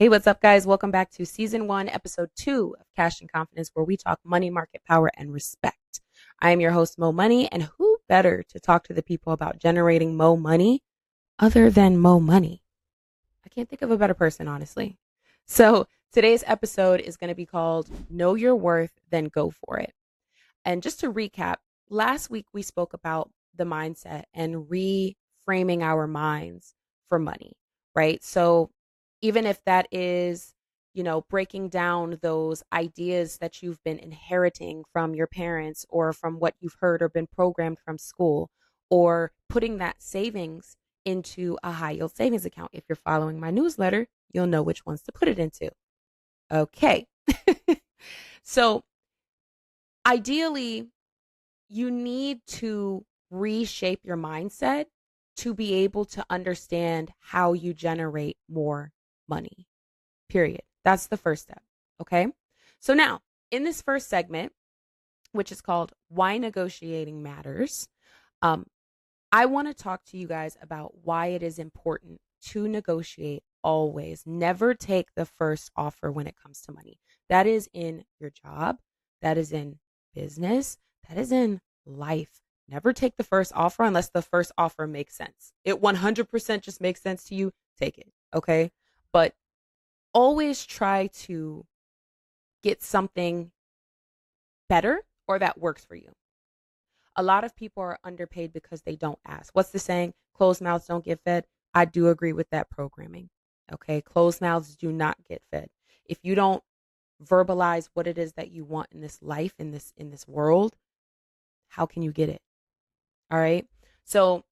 Hey, what's up, guys? Welcome back to season 1, episode 2 of Cash and Confidence, where we talk money, market power, and respect. I am your host, Mo Money, and who better to talk to the people about generating Mo Money other than Mo Money? I can't think of a better person, honestly. So today's episode is going to be called Know Your Worth, Then Go For It. And just to recap, last week we spoke about the mindset and reframing our minds for money, right? So even if that is, breaking down those ideas that you've been inheriting from your parents or from what you've heard or been programmed from school, or putting that savings into a high yield savings account. If you're following my newsletter, you'll know which ones to put it into. Okay. So ideally, you need to reshape your mindset to be able to understand how you generate more money. Period. That's the first step. Okay. So now, in this first segment, which is called Why Negotiating Matters, I want to talk to you guys about why it is important to negotiate always. Never take the first offer when it comes to money. That is in your job, that is in business, that is in life. Never take the first offer unless the first offer makes sense. It 100% just makes sense to you, take it. Okay. But always try to get something better or that works for you. A lot of people are underpaid because they don't ask. What's the saying? Closed mouths don't get fed. I do agree with that programming. Okay. Closed mouths do not get fed. If you don't verbalize what it is that you want in this life, in this world, how can you get it? All right. So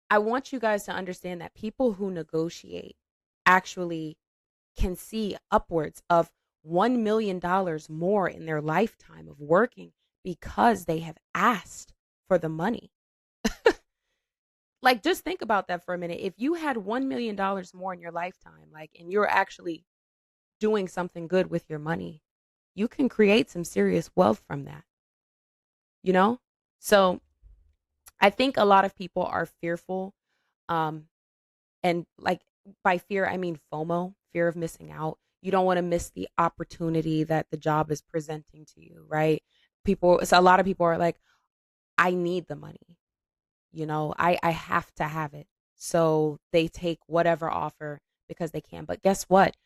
I want you guys to understand that people who negotiate actually can see upwards of $1 million more in their lifetime of working because they have asked for the money. Like, just think about that for a minute. If you had $1 million more in your lifetime, and you're actually doing something good with your money, you can create some serious wealth from that, you know? So I think a lot of people are fearful. Um, and by fear, I mean FOMO, fear of missing out. You don't want to miss the opportunity that the job is presenting to you, right? So a lot of people are like, I need the money. I have to have it. So they take whatever offer because they can. But guess what?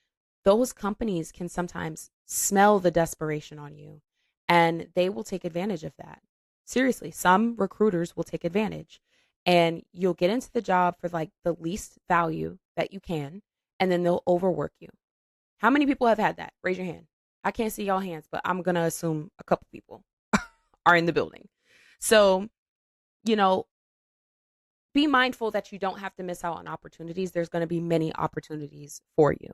Those companies can sometimes smell the desperation on you and they will take advantage of that. Seriously, some recruiters will take advantage and you'll get into the job for the least value that you can, and then they'll overwork you. How many people have had that? Raise your hand. I can't see y'all hands, but I'm going to assume a couple people are in the building. So, you know, be mindful that you don't have to miss out on opportunities. There's going to be many opportunities for you.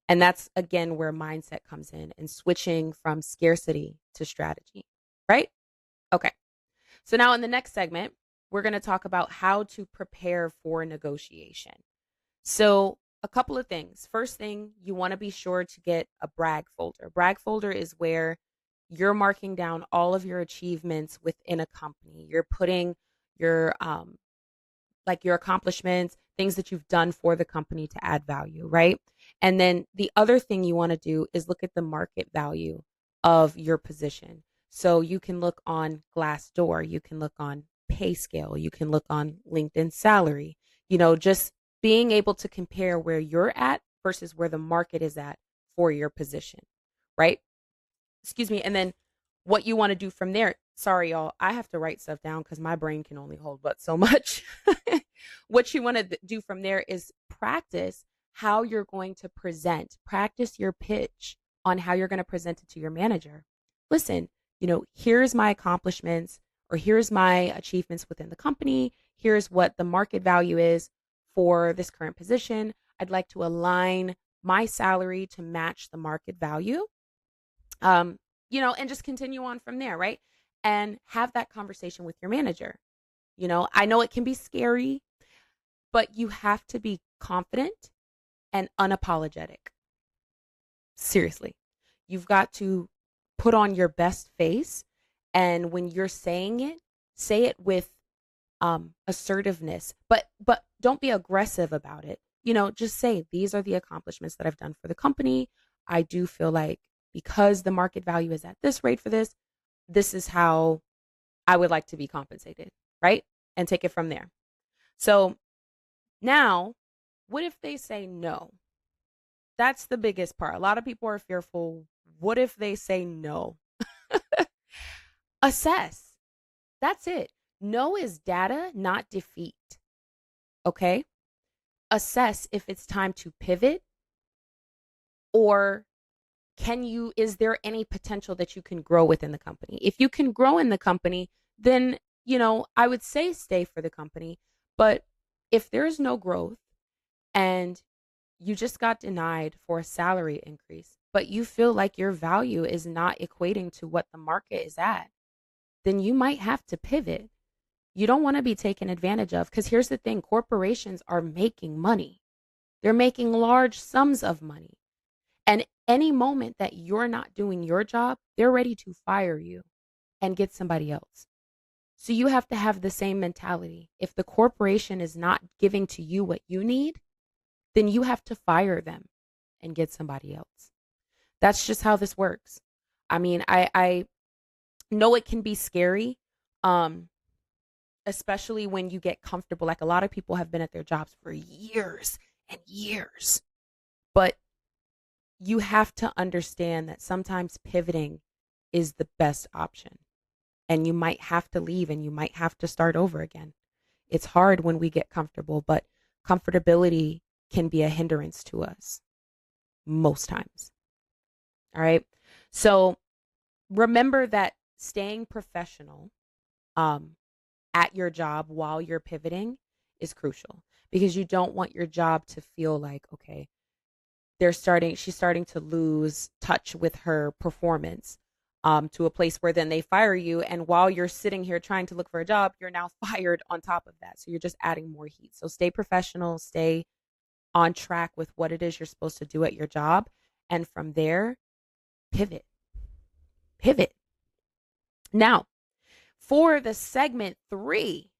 And that's, again, where mindset comes in and switching from scarcity to strategy, right? Okay. So now in the next segment, we're going to talk about how to prepare for negotiation. So a couple of things. First thing, you want to be sure to get a brag folder. Brag folder is where you're marking down all of your achievements within a company. You're putting your your accomplishments, things that you've done for the company to add value, right? And then the other thing you want to do is look at the market value of your position. So you can look on Glassdoor, you can look on PayScale, you can look on LinkedIn Salary, just being able to compare where you're at versus where the market is at for your position, right? Excuse me. And then what you want to do from there. Sorry, y'all. I have to write stuff down because my brain can only hold but so much. What you want to do from there is practice how you're going to present. Practice your pitch on how you're going to present it to your manager. Listen, here's my accomplishments, or here's my achievements within the company. Here's what the market value is for this current position. I'd like to align my salary to match the market value. And just continue on from there, right? And have that conversation with your manager. I know it can be scary, but you have to be confident and unapologetic. Seriously, you've got to put on your best face. And when you're saying it, say it with assertiveness, but don't be aggressive about it. just say, these are the accomplishments that I've done for the company. I do feel like because the market value is at this rate for this, this is how I would like to be compensated, right? And take it from there. So now, what if they say no? That's the biggest part. A lot of people are fearful. What if they say no? Assess. That's it. No is data, not defeat. Okay? Assess if it's time to pivot, or is there any potential that you can grow within the company? If you can grow in the company, then, I would say stay for the company. But if there's no growth and you just got denied for a salary increase, but you feel like your value is not equating to what the market is at, then you might have to pivot. You don't want to be taken advantage of, because here's the thing: corporations are making money. They're making large sums of money. And any moment that you're not doing your job, they're ready to fire you and get somebody else. So you have to have the same mentality. If the corporation is not giving to you what you need, then you have to fire them and get somebody else. That's just how this works. I mean, I know it can be scary, especially when you get comfortable. Like, a lot of people have been at their jobs for years and years. But you have to understand that sometimes pivoting is the best option. And you might have to leave and you might have to start over again. It's hard when we get comfortable, but comfortability can be a hindrance to us most times. All right. So remember that staying professional at your job while you're pivoting is crucial, because you don't want your job to feel like, okay, she's starting to lose touch with her performance, to a place where then they fire you. And while you're sitting here trying to look for a job, you're now fired on top of that. So you're just adding more heat. So stay professional, stay on track with what it is you're supposed to do at your job. And from there, pivot. Pivot. Now, for the segment 3,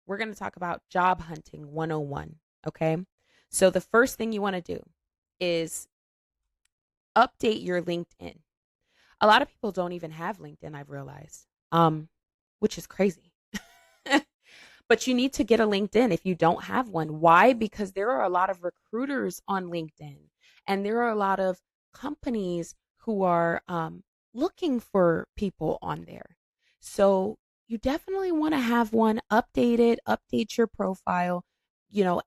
we're going to talk about job hunting 101. Okay. So the first thing you want to do is update your LinkedIn. A lot of people don't even have LinkedIn, I've realized, which is crazy. But you need to get a LinkedIn if you don't have one. Why? Because there are a lot of recruiters on LinkedIn, and there are a lot of companies who are looking for people on there. So you definitely want to have one. Update it, update your profile.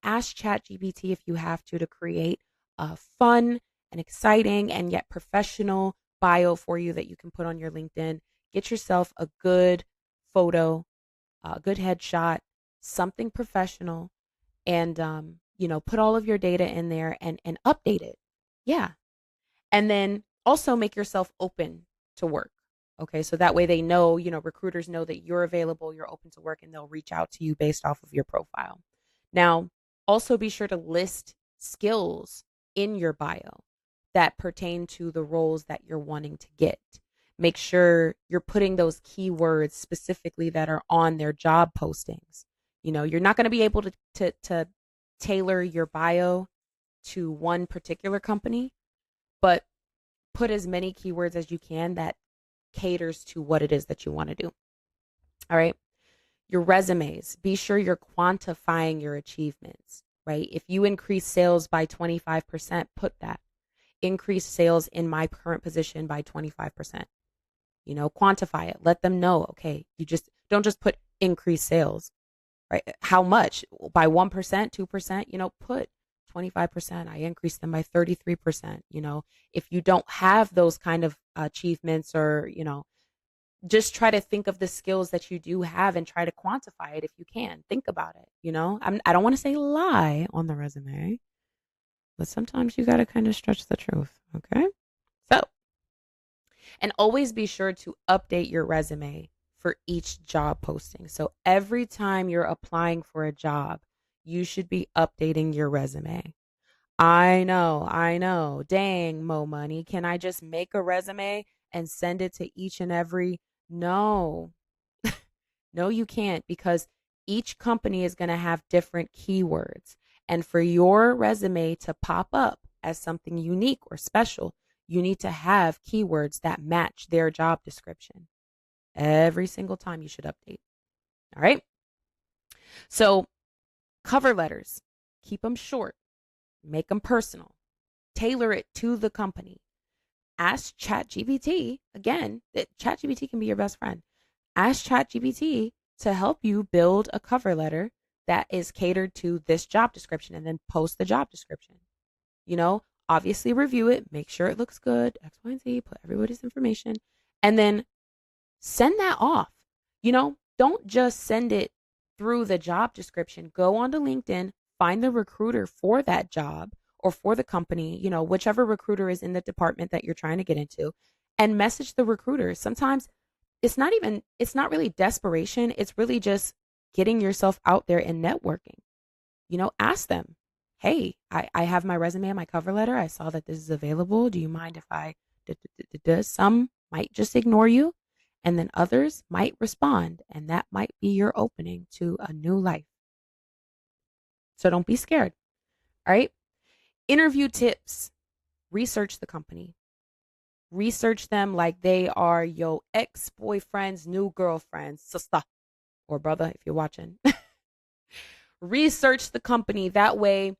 Ask ChatGPT if you have to create a fun and exciting and yet professional bio for you that you can put on your LinkedIn. Get yourself a good photo, a good headshot, something professional, and put all of your data in there and update it. Yeah. And then also make yourself open to work. Okay, so that way they know, recruiters know that you're available, you're open to work, and they'll reach out to you based off of your profile. Now, also be sure to list skills in your bio that pertain to the roles that you're wanting to get. Make sure you're putting those keywords specifically that are on their job postings. You're not going to be able to tailor your bio to one particular company, but put as many keywords as you can that caters to what it is that you want to do. All right. Your resumes, be sure you're quantifying your achievements, right? If you increase sales by 25%, put that. Increase sales in my current position by 25%. Quantify it. Let them know, okay, you just don't just put increase sales, right? How much? By 1%, 2%, put 25%. I increased them by 33%. If you don't have those kind of achievements, or, just try to think of the skills that you do have and try to quantify it if you can. Think about it. I don't want to say lie on the resume, but sometimes you got to kind of stretch the truth. Okay. So, and always be sure to update your resume for each job posting. So every time you're applying for a job, you should be updating your resume. I know. Dang, Mo Money. Can I just make a resume and send it to each and every? No. No, you can't, because each company is going to have different keywords. And for your resume to pop up as something unique or special, you need to have keywords that match their job description. Every single time you should update. All right. So, cover letters, keep them short, make them personal, tailor it to the company. Ask ChatGPT, again, that ChatGPT can be your best friend. Ask ChatGPT to help you build a cover letter that is catered to this job description, and then post the job description. You know, obviously review it, make sure it looks good, X, Y, and Z, put everybody's information, and then send that off. You know, don't just send it through the job description. Go onto LinkedIn, find the recruiter for that job or for the company, you know, whichever recruiter is in the department that you're trying to get into, and message the recruiter. Sometimes it's not really desperation. It's really just getting yourself out there and networking. You know, ask them, hey, I have my resume and my cover letter. I saw that this is available. Do you mind if I, some might just ignore you, and then others might respond, and that might be your opening to a new life. So don't be scared. All right. Interview tips. Research the company. Research them like they are your ex-boyfriend's new girlfriend's sister or brother if you're watching. Research the company. That way,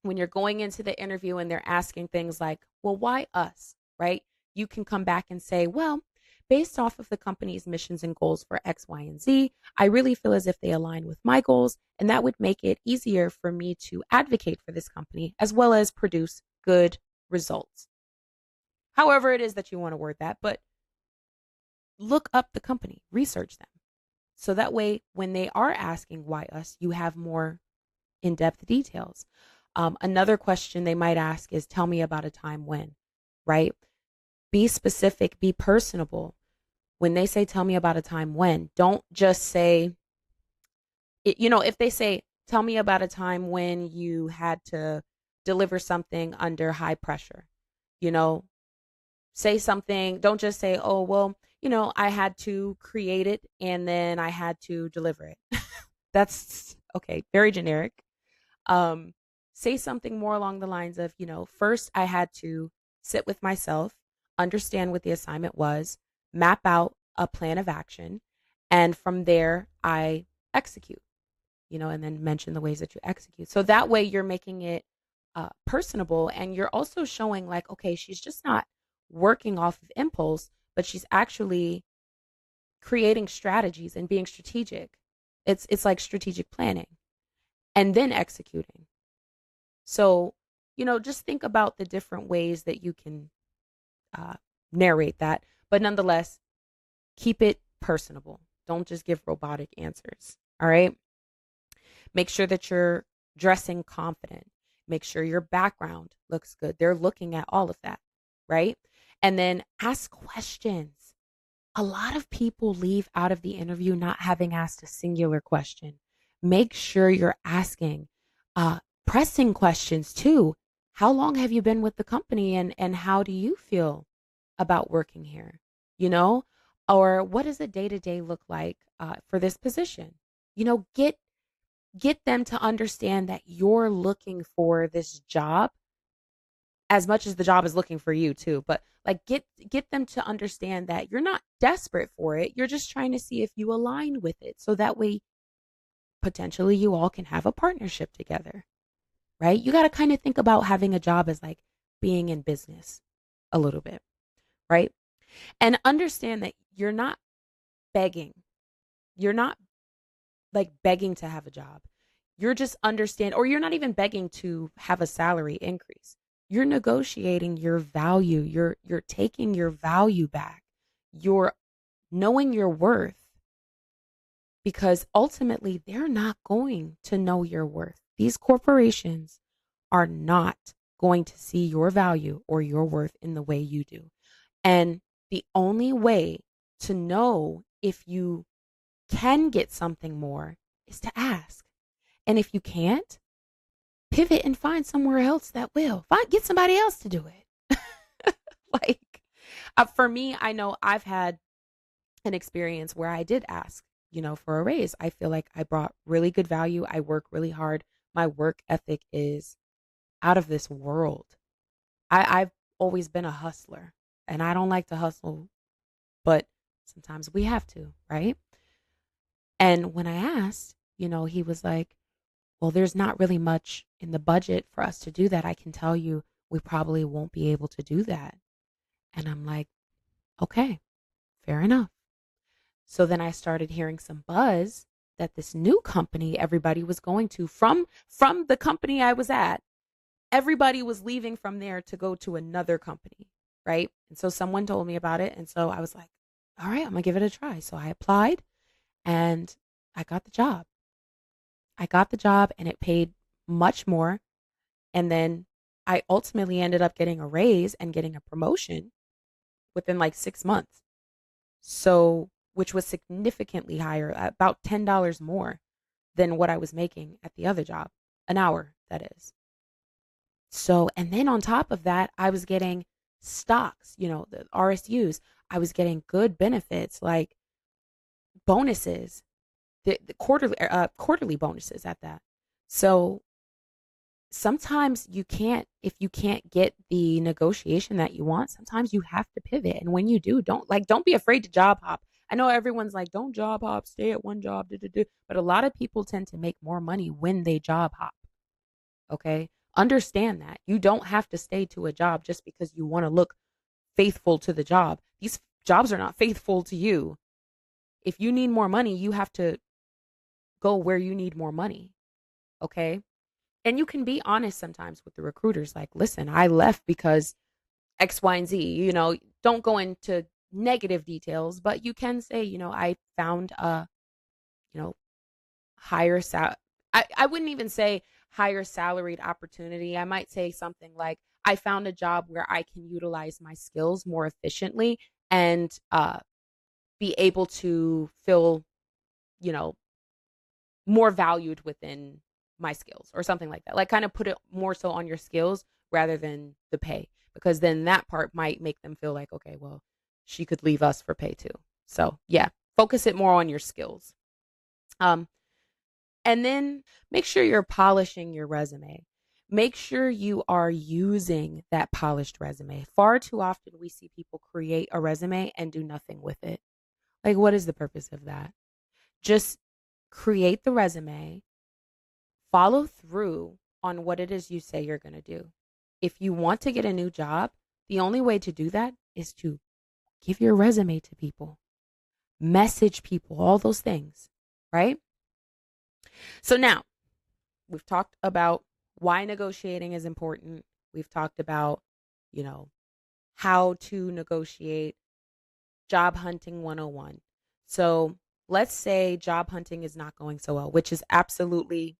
when you're going into the interview and they're asking things like, well, why us? Right? You can come back and say, well, based off of the company's missions and goals for X, Y, and Z, I really feel as if they align with my goals. And that would make it easier for me to advocate for this company as well as produce good results. However it is that you want to word that, but look up the company, research them. So that way, when they are asking why us, you have more in-depth details. Another question they might ask is, tell me about a time when, right? Be specific, be personable. When they say, tell me about a time when, don't just say, if they say, tell me about a time when you had to deliver something under high pressure, say something. Don't just say, oh, well, I had to create it and then I had to deliver it. That's okay. Very generic. Say something more along the lines of, first I had to sit with myself, understand what the assignment was, map out a plan of action, and from there I execute, and then mention the ways that you execute. So that way you're making it personable, and you're also showing like, okay, she's just not working off of impulse, but she's actually creating strategies and being strategic. It's like strategic planning and then executing. So, just think about the different ways that you can narrate that, but nonetheless, keep it personable. Don't just give robotic answers. All right. Make sure that you're dressing confident. Make sure your background looks good. They're looking at all of that. Right. And then ask questions. A lot of people leave out of the interview not having asked a singular question. Make sure you're asking pressing questions too. How long have you been with the company, and how do you feel about working here? Or what does a day-to-day look like for this position? Get them to understand that you're looking for this job as much as the job is looking for you too. But like get them to understand that you're not desperate for it. You're just trying to see if you align with it. So that way potentially you all can have a partnership together. Right? You got to kind of think about having a job as like being in business a little bit, right? And understand that you're not begging. You're not like begging to have a job. You're just or you're not even begging to have a salary increase. You're negotiating your value. You're taking your value back. You're knowing your worth, because ultimately they're not going to know your worth. These corporations are not going to see your value or your worth in the way you do. And the only way to know if you can get something more is to ask. And if you can't, pivot and find somewhere else that will. Get somebody else to do it. Like, for me, I know I've had an experience where I did ask, for a raise. I feel like I brought really good value. I work really hard. My work ethic is out of this world. I've always been a hustler, and I don't like to hustle, but sometimes we have to, right? And when I asked, he was like, well, there's not really much in the budget for us to do that. I can tell you we probably won't be able to do that. And I'm like, okay, fair enough. So then I started hearing some buzz that this new company everybody was going to from the company I was at, everybody was leaving from there to go to another company, right? And so someone told me about it, and so I was like, all right, I'm going to give it a try. So I applied and I got the job. I got the job and it paid much more, and then I ultimately ended up getting a raise and getting a promotion within like 6 months. So, which was significantly higher, about $10 more than what I was making at the other job, an hour, that is. So, and then on top of that, I was getting stocks, the RSUs. I was getting good benefits like bonuses, the quarterly bonuses at that. So sometimes if you can't get the negotiation that you want, sometimes you have to pivot. And when you do, don't be afraid to job hop. I know everyone's like, don't job hop, stay at one job, but a lot of people tend to make more money when they job hop. Okay. Understand that you don't have to stay to a job just because you want to look faithful to the job. These jobs are not faithful to you. If you need more money, you have to go where you need more money. Okay. And you can be honest sometimes with the recruiters. Like, listen, I left because X, Y, and Z. Don't go into negative details, but you can say, I found a, higher I wouldn't even say higher salaried opportunity. I might say something like, I found a job where I can utilize my skills more efficiently and be able to feel, you know, more valued within my skills or something like that. Like kind of put it more so on your skills rather than the pay, because then that part might make them feel like, okay, well, she could leave us for pay too. So yeah, focus it more on your skills. Um, and then make sure you're polishing your resume. Make sure you are using that polished resume. Far too often we see people create a resume and do nothing with it. Like, what is the purpose of that? Just create the resume, follow through on what it is you say you're going to do. If you want to get a new job, the only way to do that is to give your resume to people, message people, all those things, right? So now we've talked about why negotiating is important. We've talked about, you know, how to negotiate, job hunting 101. So let's say job hunting is not going so well, which is absolutely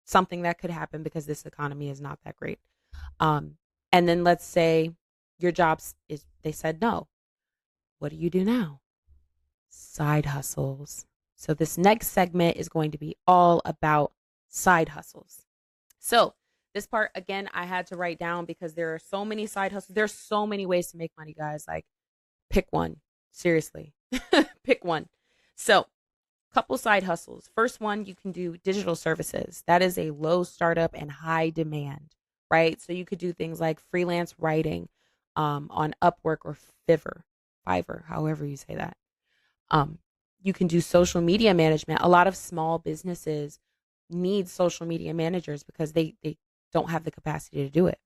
something that could happen because this economy is not that great. And then let's say your they said no. What do you do now? Side hustles. So this next segment is going to be all about side hustles. So this part, again, I had to write down because there are so many side hustles. There's so many ways to make money, guys. Like, pick one. Seriously, pick one. So, couple side hustles. First one, you can do digital services. That is a low startup and high demand, right? So you could do things like freelance writing on Upwork or Fiverr, however you say that. You can do social media management. A lot of small businesses need social media managers because they don't have the capacity to do it.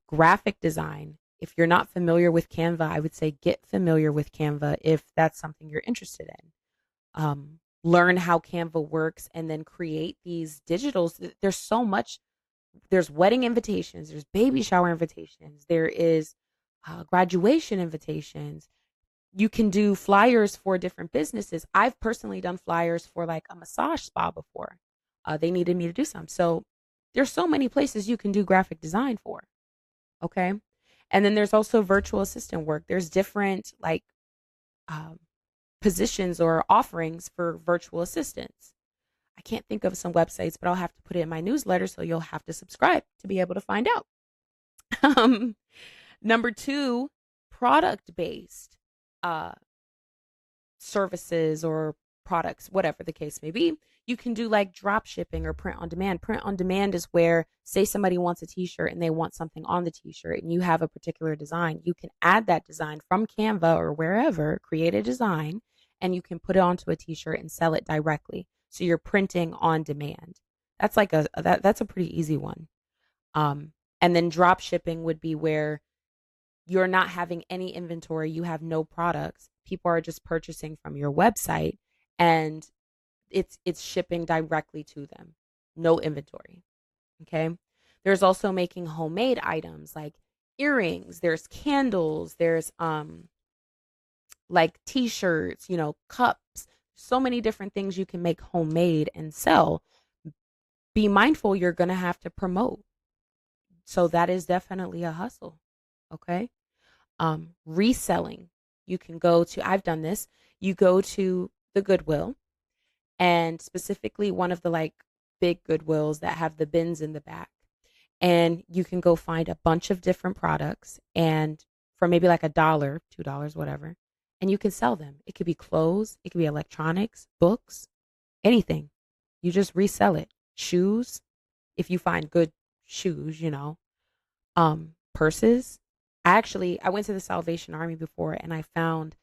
Graphic design. If you're not familiar with Canva, I would say get familiar with Canva if that's something you're interested in. Learn how Canva works and then create these digitals. There's so much. There's wedding invitations. There's baby shower invitations. There is graduation invitations. You can do flyers for different businesses. I've personally done flyers for like a massage spa before. They needed me to do some. So there's so many places you can do graphic design for. Okay. And then there's also virtual assistant work. There's different like positions or offerings for virtual assistants. I can't think of some websites, but I'll have to put it in my newsletter. So you'll have to subscribe to be able to find out. Number 2, product based services or products, whatever the case may be. You can do like drop shipping or print on demand. Print on demand is where, say, somebody wants a t-shirt and they want something on the t-shirt and you have a particular design. You can add that design from Canva or wherever, create a design, and you can put it onto a t-shirt and sell it directly. So you're printing on demand. That's like that's a pretty easy one. Um, and then drop shipping would be where you're not having any inventory, you have no products. People are just purchasing from your website and it's shipping directly to them. No inventory. Okay? There's also making homemade items like earrings, there's candles, there's like t-shirts, cups, so many different things you can make homemade and sell. Be mindful you're going to have to promote. So that is definitely a hustle. Okay? Reselling. You can go to, I've done this, you go to the Goodwill, and specifically one of the like big Goodwills that have the bins in the back. And you can go find a bunch of different products and for maybe like $1, $2, whatever, and you can sell them. It could be clothes, it could be electronics, books, anything. You just resell it. Shoes, if you find good shoes, purses. I went to the Salvation Army before and I found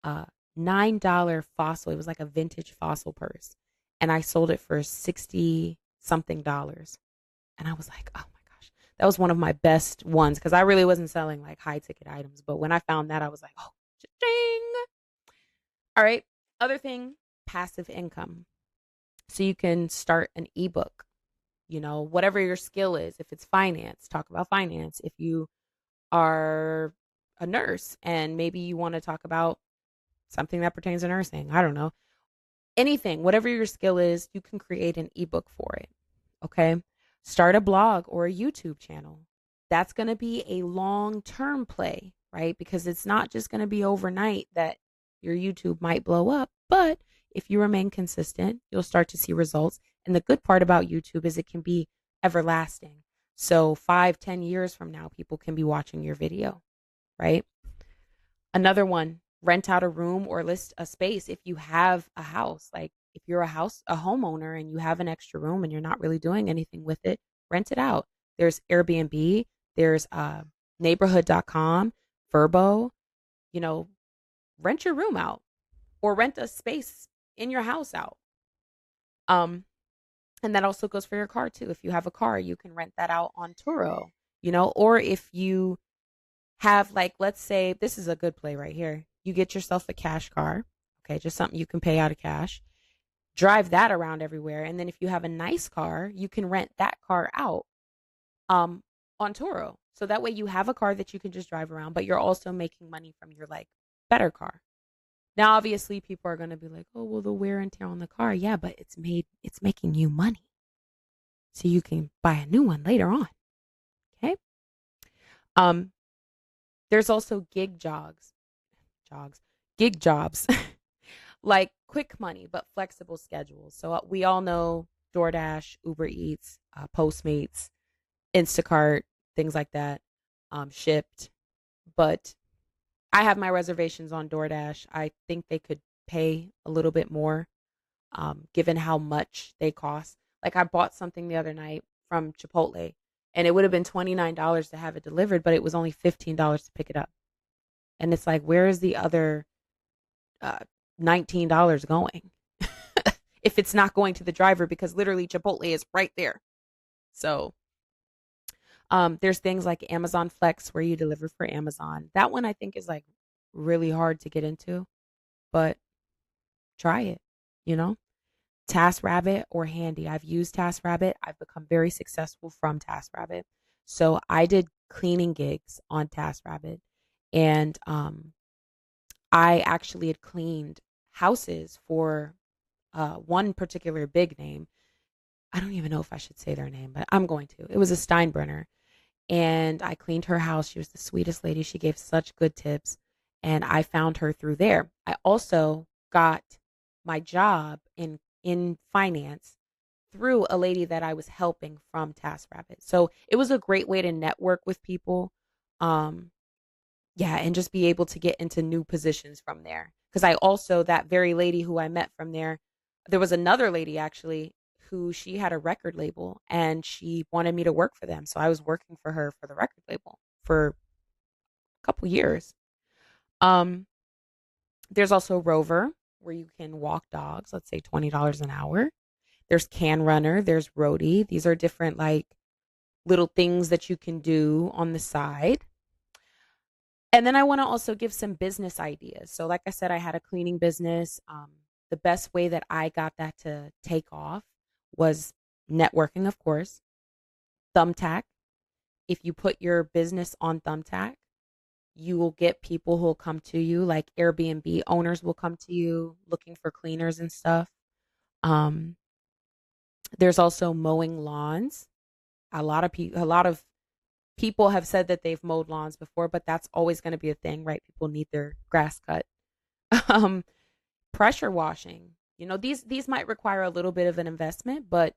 a $9 fossil. It was like a vintage fossil purse. And I sold it for 60 something dollars. And I was like, oh my gosh, that was one of my best ones because I really wasn't selling like high ticket items. But when I found that, I was like, oh, cha-ching. All right. Other thing, passive income. So you can start an ebook, whatever your skill is. If it's finance, talk about finance. If you are a nurse and maybe you want to talk about something that pertains to nursing, I don't know. Anything, whatever your skill is, you can create an ebook for it. Okay? Start a blog or a YouTube channel. That's going to be a long-term play, right? Because it's not just going to be overnight that your YouTube might blow up, but if you remain consistent, you'll start to see results. And the good part about YouTube is it can be everlasting. So 5-10 years from now, people can be watching your video, right? Another one, rent out a room or list a space. If you have a house, like if you're a homeowner and you have an extra room and you're not really doing anything with it, rent it out. There's Airbnb, there's neighborhood.com, Verbo, rent your room out or rent a space in your house out. And that also goes for your car too. If you have a car, you can rent that out on Turo, or if you have like, let's say this is a good play right here. You get yourself a cash car. Okay. Just something you can pay out of cash, drive that around everywhere. And then if you have a nice car, you can rent that car out, on Turo. So that way you have a car that you can just drive around, but you're also making money from your like better car. Now, obviously, people are going to be like, oh, well, the wear and tear on the car. Yeah, but it's making you money. So you can buy a new one later on. Okay. There's also gig jobs, like quick money, but flexible schedules. So we all know DoorDash, Uber Eats, Postmates, Instacart, things like that, Shipped. But I have my reservations on DoorDash. I think they could pay a little bit more, given how much they cost. Like I bought something the other night from Chipotle, and it would have been $29 to have it delivered, but it was only $15 to pick it up. And it's like, where is the other $19 going? If it's not going to the driver, because literally Chipotle is right there. So there's things like Amazon Flex where you deliver for Amazon. That one I think is like really hard to get into, but try it, TaskRabbit or Handy. I've used TaskRabbit. I've become very successful from TaskRabbit. So I did cleaning gigs on TaskRabbit, and I actually had cleaned houses for one particular big name. I don't even know if I should say their name, but I'm going to. It was a Steinbrenner. And I cleaned her house. She was the sweetest lady. She gave such good tips. And I found her through there. I also got my job in finance through a lady that I was helping from TaskRabbit. So it was a great way to network with people. And just be able to get into new positions from there. Because I also, that very lady who I met from there was another lady actually who she had a record label and she wanted me to work for them. So I was working for her for the record label for a couple years. Um, there's also Rover where you can walk dogs, let's say $20 an hour. There's Can Runner, there's Roadie. These are different like little things that you can do on the side. And then I want to also give some business ideas. So, like I said, I had a cleaning business. The best way that I got that to take off was networking, of course. Thumbtack. If you put your business on Thumbtack, you will get people who will come to you, like Airbnb owners will come to you looking for cleaners and stuff. Um, there's also mowing lawns. A lot of people have said that they've mowed lawns before, but that's always going to be a thing, right? People need their grass cut. um, Pressure washing. These might require a little bit of an investment, but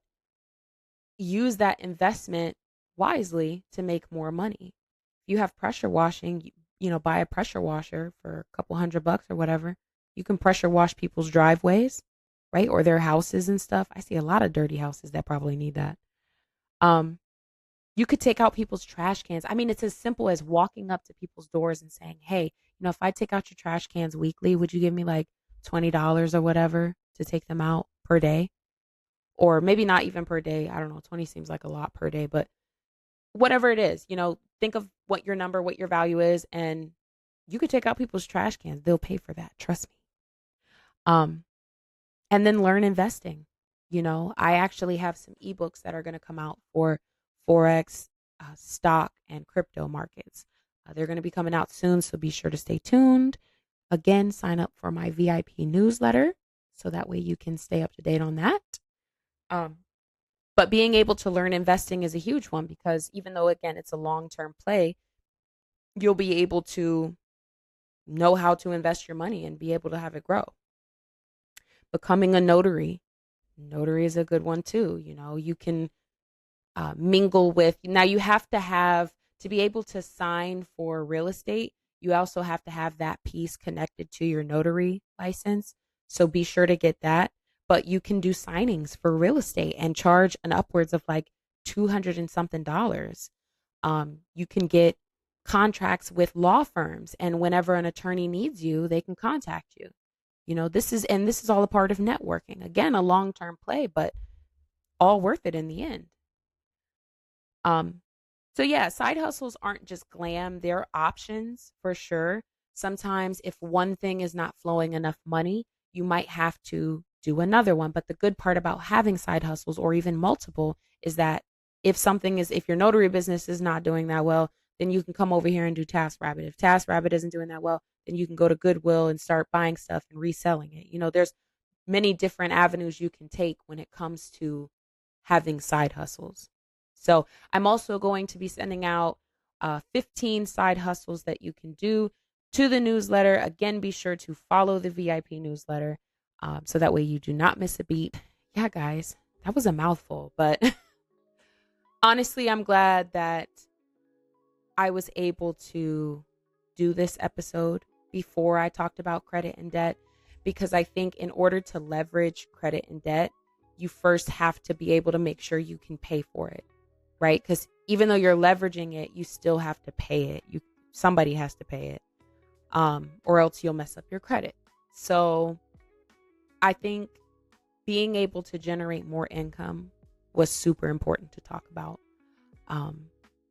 use that investment wisely to make more money. If you have pressure washing, buy a pressure washer for a couple $100 or whatever. You can pressure wash people's driveways, right? Or their houses and stuff. I see a lot of dirty houses that probably need that. Um, you could take out people's trash cans. I mean, it's as simple as walking up to people's doors and saying, hey, if I take out your trash cans weekly, would you give me like $20 or whatever to take them out per day? Or maybe not even per day. I don't know. 20 seems like a lot per day, but whatever it is, think of what your value is, and you could take out people's trash cans. They'll pay for that. Trust me. And then learn investing. I actually have some ebooks that are going to come out for Forex, stock, and crypto markets. They're going to be coming out soon, so be sure to stay tuned. Again, sign up for my VIP newsletter so that way you can stay up to date on that. But being able to learn investing is a huge one because even though, again, it's a long-term play, you'll be able to know how to invest your money and be able to have it grow. Becoming a notary. Notary is a good one too. You can mingle with. Now you have to be able to sign for real estate. You also have to have that piece connected to your notary license. So be sure to get that. But you can do signings for real estate and charge an upwards of like $200 and something. You can get contracts with law firms, and whenever an attorney needs you, they can contact you. This is all a part of networking. Again, a long-term play, but all worth it in the end. So yeah, side hustles aren't just glam. They're options for sure. Sometimes if one thing is not flowing enough money, you might have to do another one. But the good part about having side hustles or even multiple is that if your notary business is not doing that well, then you can come over here and do TaskRabbit. If TaskRabbit isn't doing that well, then you can go to Goodwill and start buying stuff and reselling it. There's many different avenues you can take when it comes to having side hustles. So I'm also going to be sending out 15 side hustles that you can do to the newsletter. Again, be sure to follow the VIP newsletter so that way you do not miss a beat. Yeah, guys, that was a mouthful, but honestly, I'm glad that I was able to do this episode before I talked about credit and debt, because I think in order to leverage credit and debt, you first have to be able to make sure you can pay for it, right? Because even though you're leveraging it, you still have to pay it. Somebody has to pay it, or else you'll mess up your credit. So I think being able to generate more income was super important to talk about.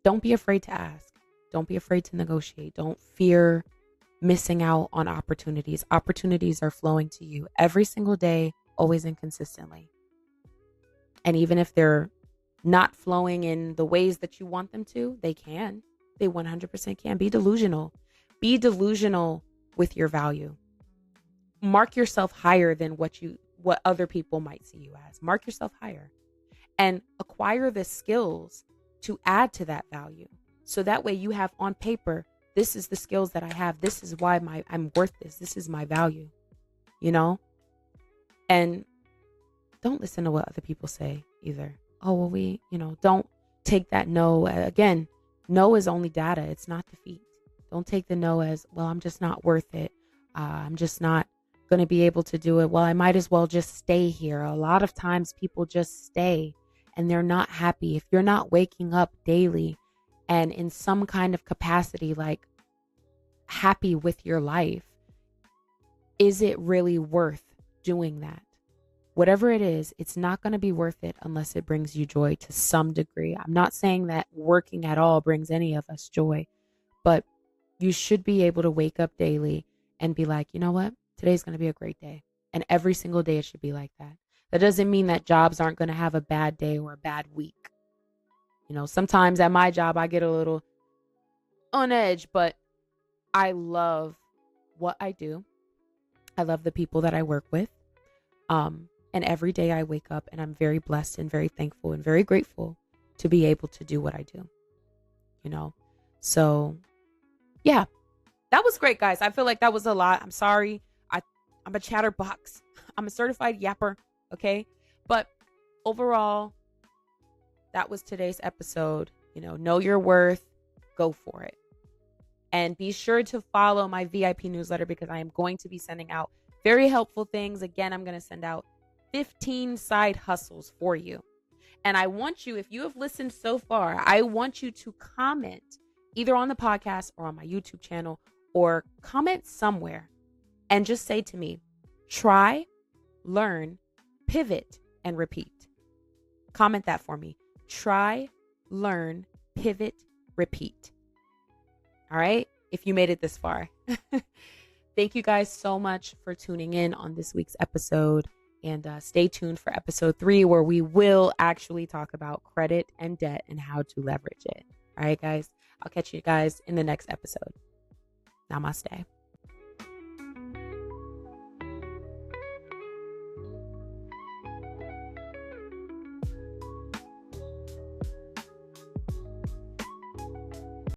Don't be afraid to ask. Don't be afraid to negotiate. Don't fear missing out on opportunities. Opportunities are flowing to you every single day, always and consistently. And even if they're not flowing in the ways that you want them to, they can. They 100% can. Be delusional. Be delusional with your value. Mark yourself higher than what other people might see you as. Mark yourself higher and acquire the skills to add to that value. So that way you have on paper, this is the skills that I have. This is why I'm worth this. This is my value, and don't listen to what other people say either. Oh, well, don't take that no. Again, no is only data. It's not defeat. Don't take the no as, well, I'm just not worth it. I'm just not going to be able to do it. Well, I might as well just stay here. A lot of times people just stay and they're not happy. If you're not waking up daily and in some kind of capacity, like happy with your life, is it really worth doing that? Whatever it is, it's not going to be worth it unless it brings you joy to some degree. I'm not saying that working at all brings any of us joy, but you should be able to wake up daily and be like, you know what? Today's going to be a great day. And every single day it should be like that. That doesn't mean that jobs aren't going to have a bad day or a bad week. You know, sometimes at my job, I get a little on edge, but I love what I do. I love the people that I work with. And every day I wake up and I'm very blessed and very thankful and very grateful to be able to do what I do, you know? So yeah, that was great, guys. I feel like that was a lot. I'm sorry. I'm a chatterbox. I'm a certified yapper. Okay. But overall, that was today's episode. You know your worth, go for it. And be sure to follow my VIP newsletter because I am going to be sending out very helpful things. Again, I'm going to send out 15 side hustles for you. And I want you, if you have listened so far, I want you to comment either on the podcast or on my YouTube channel or comment somewhere and just say to me, try, learn, pivot, and repeat. Comment that for me. Try, learn, pivot, repeat. All right. If you made it this far. Thank you guys so much for tuning in on this week's episode. And stay tuned for episode 3, where we will actually talk about credit and debt and how to leverage it. All right, guys. I'll catch you guys in the next episode. Namaste.